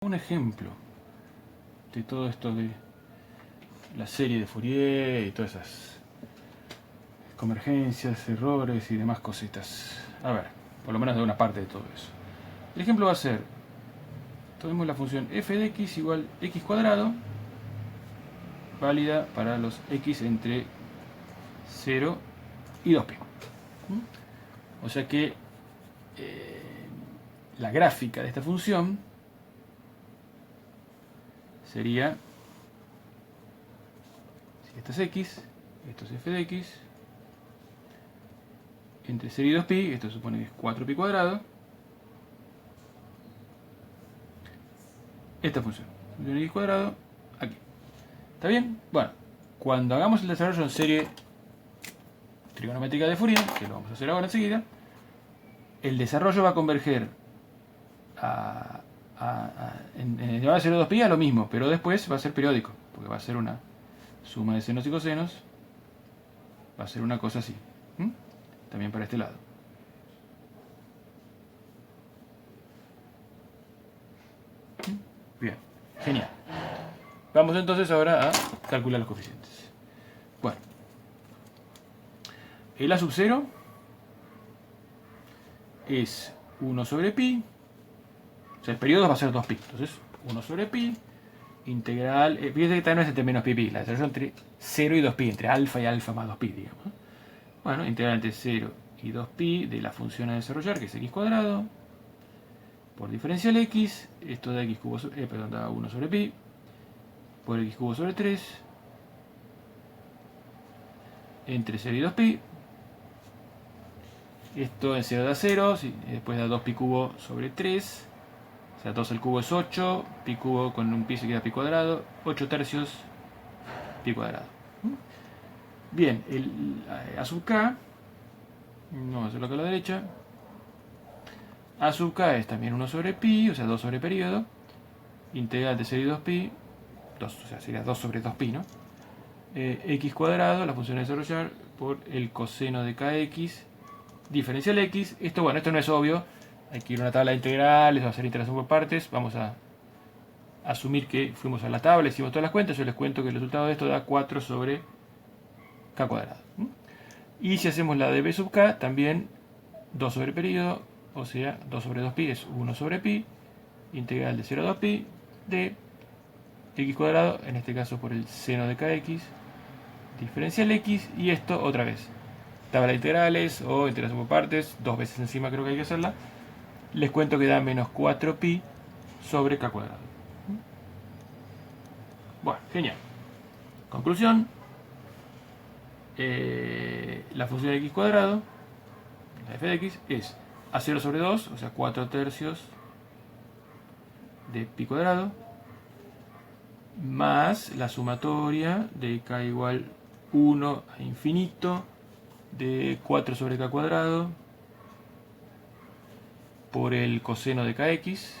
Un ejemplo de todo esto de la serie de Fourier y todas esas convergencias, errores y demás cositas. A ver, por lo menos de una parte de todo eso. El ejemplo va a ser, tomemos la función f de x igual x cuadrado, válida para los x entre 0 y 2pi. O sea que la gráfica de esta función sería, si esto es x, esto es f de x, entre 0 y 2pi, esto supone que es 4pi cuadrado, esta función x cuadrado, aquí. ¿Está bien? Bueno, cuando hagamos el desarrollo en serie trigonométrica de Fourier, que lo vamos a hacer ahora enseguida, el desarrollo va a converger en el llevar a 0 2pi a lo mismo, pero después va a ser periódico, porque va a ser una suma de senos y cosenos, va a ser una cosa así. También para este lado. Bien, genial. Vamos entonces ahora a calcular los coeficientes. Bueno, el a sub 0 es 1 sobre pi, o sea, el periodo va a ser 2pi, entonces 1 sobre pi, integral, fíjense que también no es entre menos pi, la desarrollo entre 0 y 2pi, entre alfa y alfa más 2pi, digamos. Bueno, integral entre 0 y 2pi de la función a desarrollar, que es x cuadrado, por diferencial x, esto da x cubo sobre, da 1 sobre pi, por x cubo sobre 3, entre 0 y 2pi, esto en 0 da 0, después da 2pi cubo sobre 3, o sea, 2 al cubo es 8, pi cubo con un pi se queda pi cuadrado, 8 tercios pi cuadrado. Bien, el a sub k, vamos a hacerlo acá a la derecha, a sub k es también 1 sobre pi, o sea 2 sobre periodo, integral de 0 y 2pi, 2, o sea sería 2 sobre 2pi, ¿no? X cuadrado, la función a desarrollar, por el coseno de kx, diferencial x, esto bueno, esto no es obvio, hay que ir a una tabla de integrales, va a hacer integración por partes, vamos a asumir que fuimos a la tabla, hicimos todas las cuentas, yo les cuento que el resultado de esto da 4 sobre k cuadrado. Y si hacemos la de b sub k, también 2 sobre periodo, o sea, 2 sobre 2pi es 1 sobre pi, integral de 0 a 2pi de x cuadrado, en este caso por el seno de kx, diferencial x, y esto otra vez. Tabla de integrales o integración por partes, dos veces encima creo que hay que hacerla. Les cuento que da menos 4pi sobre k cuadrado. Bueno, genial. Conclusión. La función de x cuadrado, la f de x, es a 0 sobre 2, o sea 4 tercios de pi cuadrado, más la sumatoria de k igual 1 a infinito de 4 sobre k cuadrado por el coseno de kx,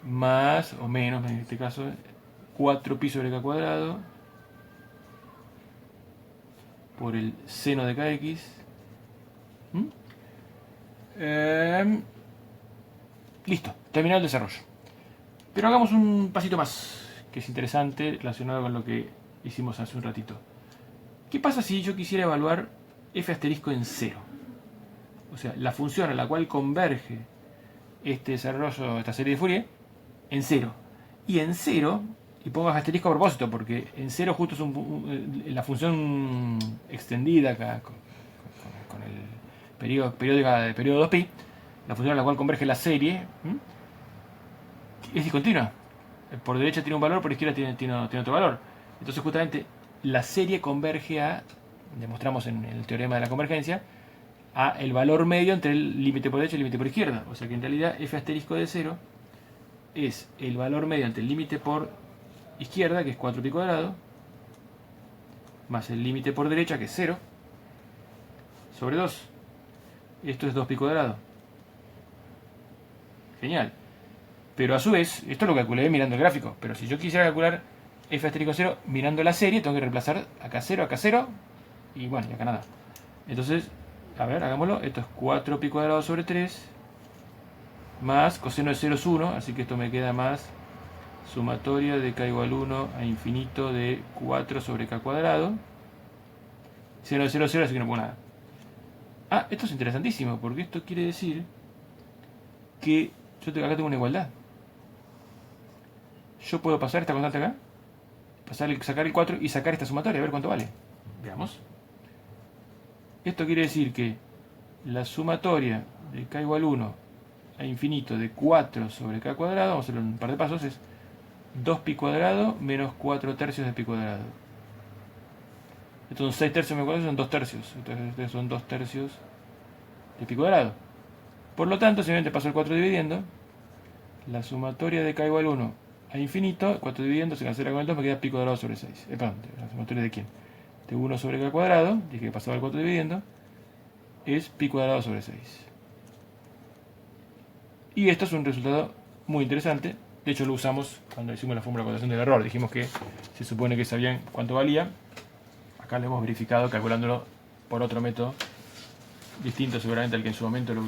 más o menos en este caso 4pi sobre k cuadrado por el seno de kx. Listo, terminado el desarrollo. Pero hagamos un pasito más, que es interesante, relacionado con lo que hicimos hace un ratito. ¿Qué pasa si yo quisiera evaluar f asterisco en 0? O sea, la función a la cual converge este desarrollo, esta serie de Fourier, en 0. Y en 0, y pongo asterisco a propósito, porque en 0 justo es la función extendida acá, con el periodo 2pi, la función a la cual converge la serie, es discontinua. Por derecha tiene un valor, por izquierda tiene otro valor. Entonces justamente la serie converge a, demostramos en el teorema de la convergencia, a el valor medio entre el límite por derecha y el límite por izquierda. O sea que en realidad f asterisco de 0 es el valor medio entre el límite por izquierda, que es 4pi cuadrado, más el límite por derecha, que es 0, sobre 2. Esto es 2pi cuadrado. Genial. Pero a su vez, esto lo calculé mirando el gráfico, pero si yo quisiera calcular f asterisco 0 mirando la serie, tengo que reemplazar acá 0, y bueno, y acá nada. Entonces, a ver, hagámoslo. Esto es 4pi cuadrado sobre 3 más coseno de 0 es 1, así que esto me queda más sumatoria de k igual 1 a infinito de 4 sobre k cuadrado. Seno de 0 es 0, así que no pongo nada. Ah, esto es interesantísimo, porque esto quiere decir que yo acá tengo una igualdad. Yo puedo pasar esta constante acá, sacar el 4 y sacar esta sumatoria, a ver cuánto vale. Veamos. Esto quiere decir que la sumatoria de k igual 1 a infinito de 4 sobre k cuadrado, vamos a hacerlo en un par de pasos, es 2pi cuadrado menos 4 tercios de pi cuadrado. Entonces 6 tercios menos 4 son 2 tercios. Entonces son 2 tercios de pi cuadrado. Por lo tanto, simplemente paso el 4 dividiendo. La sumatoria de k igual 1 a infinito, 4 dividiendo, se cancela con el 2, me queda pi cuadrado sobre 6. Perdón, ¿la sumatoria de quién? De 1 sobre k cuadrado, dije que pasaba el 4 dividiendo, es pi cuadrado sobre 6. Y esto es un resultado muy interesante. De hecho lo usamos cuando hicimos la fórmula de contación del error. Dijimos que se supone que sabían cuánto valía. Acá lo hemos verificado calculándolo por otro método distinto seguramente al que en su momento lo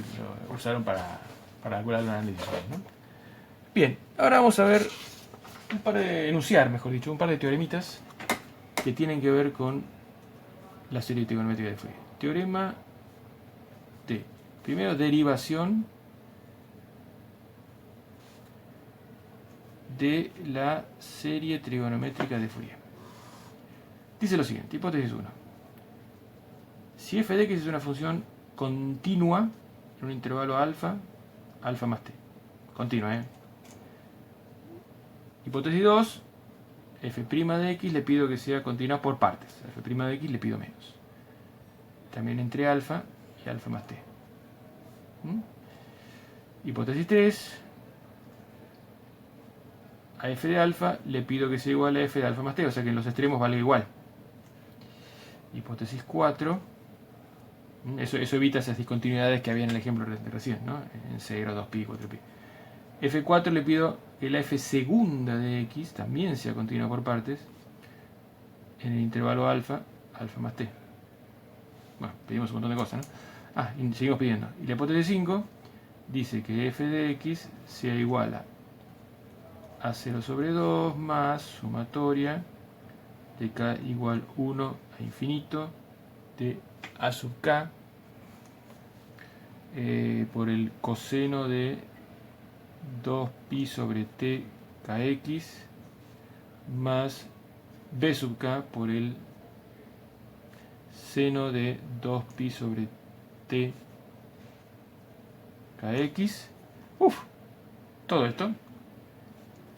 usaron para calcular el análisis, ¿no? Bien, ahora vamos a ver enunciar, mejor dicho, un par de teoremitas que tienen que ver con la serie trigonométrica de Fourier. Teorema de, primero, derivación de la serie trigonométrica de Fourier. Dice lo siguiente, hipótesis 1. Si f de x es una función continua en un intervalo alfa más t. Continua, Hipótesis 2. F' de x le pido que sea continua por partes. F' de x le pido menos. También entre alfa y alfa más t. Hipótesis 3. A f de alfa le pido que sea igual a f de alfa más t, o sea que en los extremos vale igual. Hipótesis 4. Eso evita esas discontinuidades que había en el ejemplo de recién, ¿no? En 0, 2pi, 4pi. F4 le pido que la f segunda de x también sea continua por partes en el intervalo alfa más t. Bueno, pedimos un montón de cosas, ¿no? Y seguimos pidiendo. Y la hipótesis 5 dice que f de x sea igual a 0 sobre 2 más sumatoria de k igual 1 a infinito de a sub k por el coseno de 2pi sobre t kx más b sub k por el seno de 2pi sobre t kx. Todo esto.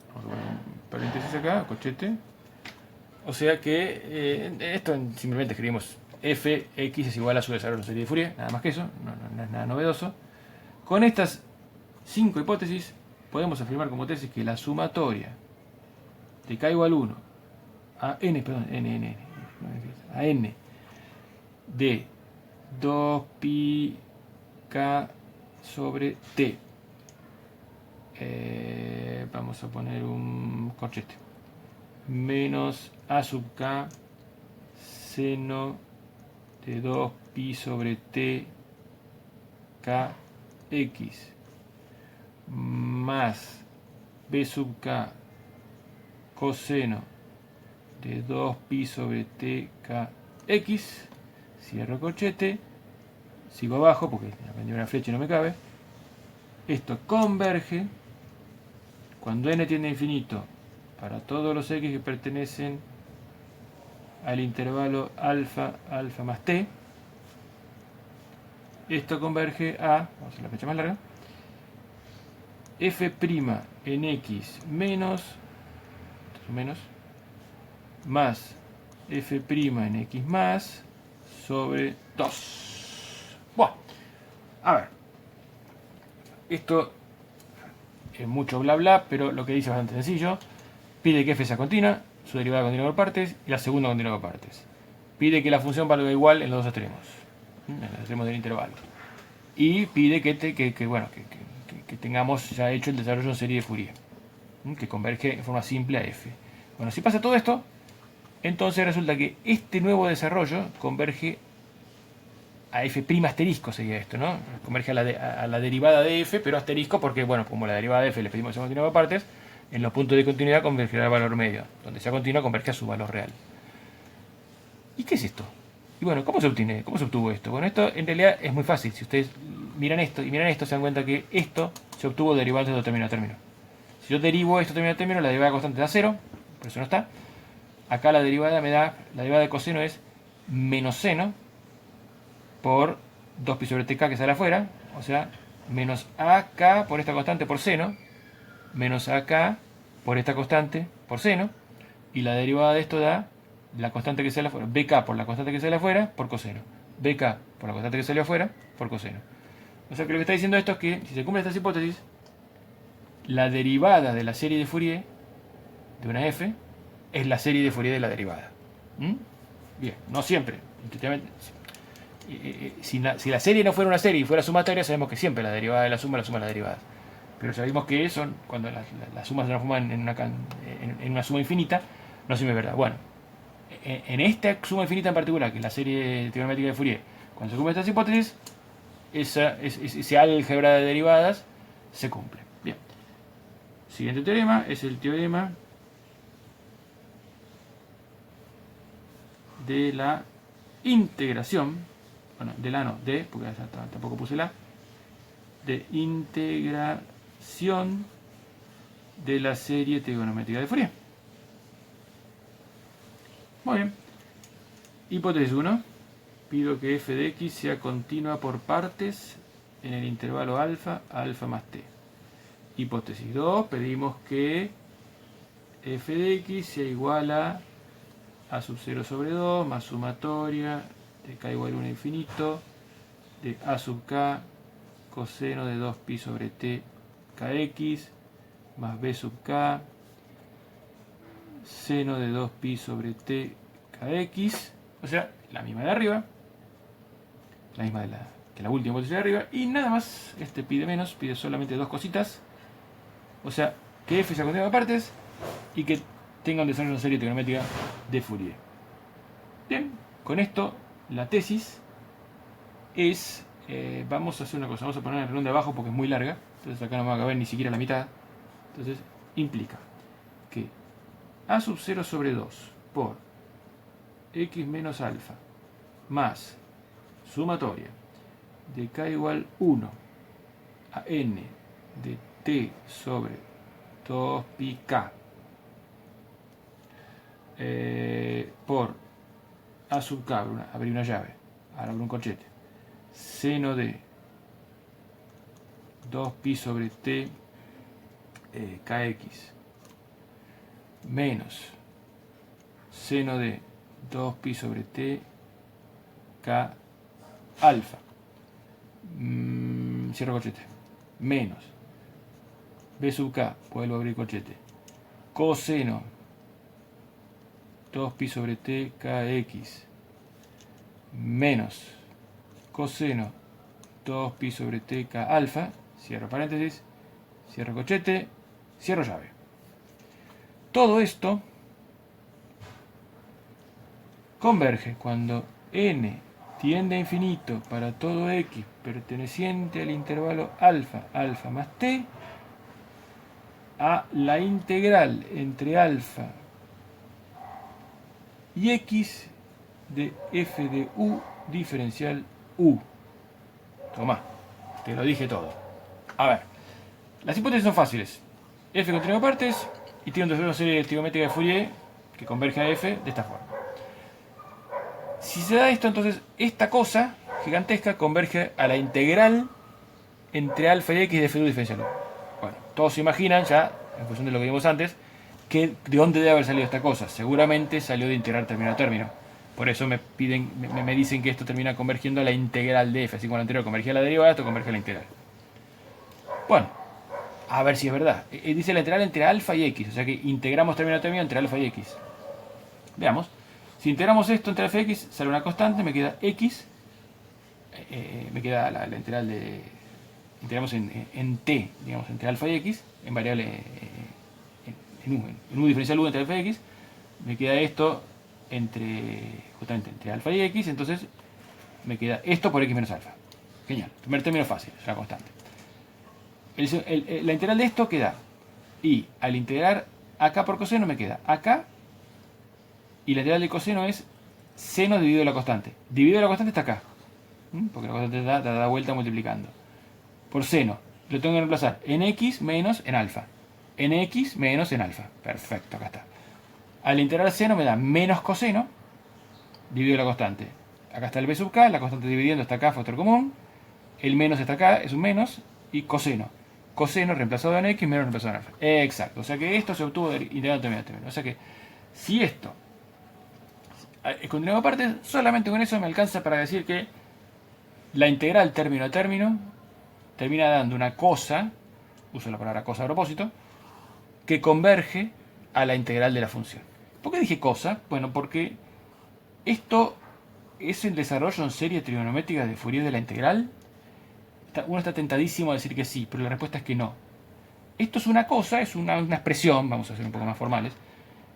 Vamos a poner un paréntesis acá, cochete. O sea que esto simplemente escribimos fx es igual a su desarrollo de serie de Fourier, nada más que eso, no es nada novedoso. Con estas 5 hipótesis podemos afirmar como tesis que la sumatoria de k igual 1 a n de 2pi k sobre t, vamos a poner un corchete, menos a sub k seno de 2pi sobre t kx más b sub k coseno de 2pi sobre t kx, cierro corchete, sigo abajo porque aprendí una flecha y no me cabe. Esto converge cuando n tiende a infinito para todos los x que pertenecen al intervalo alfa más t. Esto converge a, vamos a hacer la flecha más larga, f' en x menos más f' en x más sobre 2. Bueno, a ver, esto es mucho bla bla, pero lo que dice es bastante sencillo. Pide que f sea continua, su derivada continua por partes y la segunda continua por partes. Pide que la función valga igual en los dos extremos, en los extremos del intervalo. Y pide que tengamos ya hecho el desarrollo en serie de Fourier, que converge en forma simple a f. Bueno, si pasa todo esto, entonces resulta que este nuevo desarrollo converge a f' asterisco sería esto, ¿no? Converge a la derivada de f, pero asterisco porque, bueno, como la derivada de f le pedimos que sea continua por partes, en los puntos de continuidad convergerá al valor medio. Donde sea continua converge a su valor real. ¿Y qué es esto? Y bueno, ¿cómo se obtiene? ¿Cómo se obtuvo esto? Bueno, esto en realidad es muy fácil. Si ustedes miran esto y miran esto, se dan cuenta que esto se obtuvo derivando de término a término. Si yo derivo esto término a término, la derivada constante da 0, por eso no está. Acá la derivada me da, la derivada de coseno es menos seno por 2pi sobre tk que sale afuera, o sea, menos ak por esta constante por seno, menos ak por esta constante por seno, y la derivada de esto da la constante que sale afuera, bk por la constante que sale afuera por coseno, bk por la constante que salió afuera por coseno. O sea que lo que está diciendo esto es que, si se cumplen estas hipótesis, la derivada de la serie de Fourier de una f es la serie de Fourier de la derivada. Bien, no siempre. Si la serie no fuera una serie y fuera sumatoria, sabemos que siempre la derivada de la suma las derivadas. Pero sabemos que son, cuando las sumas se transforman en una suma infinita, no siempre es verdad. Bueno, en esta suma infinita en particular, que es la serie trigonométrica de Fourier, cuando se cumplen estas hipótesis, ese álgebra de derivadas se cumple. Bien. Siguiente teorema es el teorema de la integración, bueno, de la no, de, porque tampoco puse la, de integración de la serie trigonométrica de Fourier. Muy bien. Hipótesis 1. Pido que f de x sea continua por partes en el intervalo alfa más t. Hipótesis 2. Pedimos que f de x sea igual a sub 0 sobre 2 más sumatoria de k igual a 1 infinito de a sub k coseno de 2pi sobre t kx más b sub k seno de 2pi sobre t kx, o sea, la misma de arriba, la misma que la última hipótesis de arriba, y nada más. Este pide menos, pide solamente dos cositas, o sea, que f sea continua de partes y que tenga un desarrollo de una serie trigonométrica de Fourier. Bien, con esto la tesis es, vamos a hacer una cosa, vamos a poner el renglón de abajo porque es muy larga, entonces acá no me va a caber ni siquiera la mitad. Entonces implica que a sub 0 sobre 2 por x menos alfa más sumatoria de k igual 1 a n de t sobre 2pi k por a sub k, abrir una llave, ahora abro un corchete, seno de 2pi sobre t kx menos seno de 2pi sobre t k alfa, cierro corchete, menos b sub k, vuelvo a abrir corchete, coseno 2pi sobre t kx menos coseno 2pi sobre t k alfa, cierro paréntesis, cierro corchete, cierro llave. Todo esto converge cuando n tiende a infinito para todo x perteneciente al intervalo alfa más t a la integral entre alfa y x de f de u diferencial u. Tomá, te lo dije todo. A ver, las hipótesis son fáciles. F continúa por partes y tiene una serie trigonométrica de Fourier que converge a f de esta forma. Si se da esto, entonces esta cosa gigantesca converge a la integral entre alfa y x de f de u diferencial u. Bueno, todos se imaginan ya, en función de lo que vimos antes, que de dónde debe haber salido esta cosa. Seguramente salió de integrar término a término. Por eso me dicen que esto termina convergiendo a la integral de f. Así como el anterior convergía a la derivada, esto converge a la integral. Bueno, a ver si es verdad. Dice la integral entre alfa y x. O sea que integramos término a término entre alfa y x. Veamos. Si integramos esto entre alfa y x, sale una constante, me queda x. Me queda la integral de... Integramos en t, digamos, entre alfa y x, en variable... en u diferencial u entre alfa y x, me queda esto justamente entre alfa y x, entonces me queda esto por x menos alfa. Genial. Primer término fácil, es una constante. La integral de esto queda, y al integrar acá por coseno me queda acá, y la integral del coseno es seno dividido la constante. Dividido la constante está acá, porque la constante da vuelta multiplicando. Por seno, lo tengo que reemplazar en x menos en alfa. En x menos en alfa. Perfecto, acá está. Al integrar seno me da menos coseno dividido la constante. Acá está el b sub k, la constante dividiendo está acá, factor común. El menos está acá, es un menos. Y coseno. Coseno reemplazado en x, menos reemplazado en alfa. Exacto. O sea que esto se obtuvo integrando término a término. O sea que si esto continuamos aparte, solamente con eso me alcanza para decir que la integral término a término termina dando una cosa, uso la palabra cosa a propósito, que converge a la integral de la función. ¿Por qué dije cosa? Bueno, porque esto es el desarrollo en serie trigonométrica de Fourier de la integral. Uno está tentadísimo a decir que sí, pero la respuesta es que no. Esto es una cosa, es una expresión, vamos a ser un poco más formales,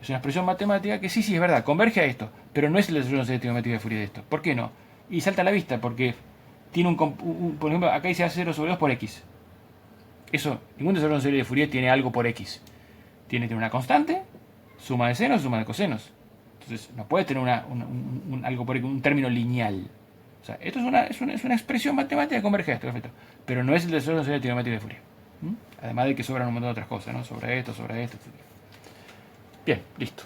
es una expresión matemática que sí, es verdad, converge a esto, pero no es el desarrollo en serie trigonométrica de Fourier de esto. ¿Por qué no? Y salta a la vista, porque tiene por ejemplo, acá dice A0 sobre 2 por X. Eso, ningún desarrollo en serie de Fourier tiene algo por X. Tiene una constante, suma de senos, suma de cosenos. Entonces, no puede tener algo por X, un término lineal. O sea, esto es una expresión matemática que converge a esto, perfecto. Pero no es el desarrollo en serie trigonométrica de Fourier. Además de que sobran un montón de otras cosas, ¿no? Sobre esto, etc. Bien, listo.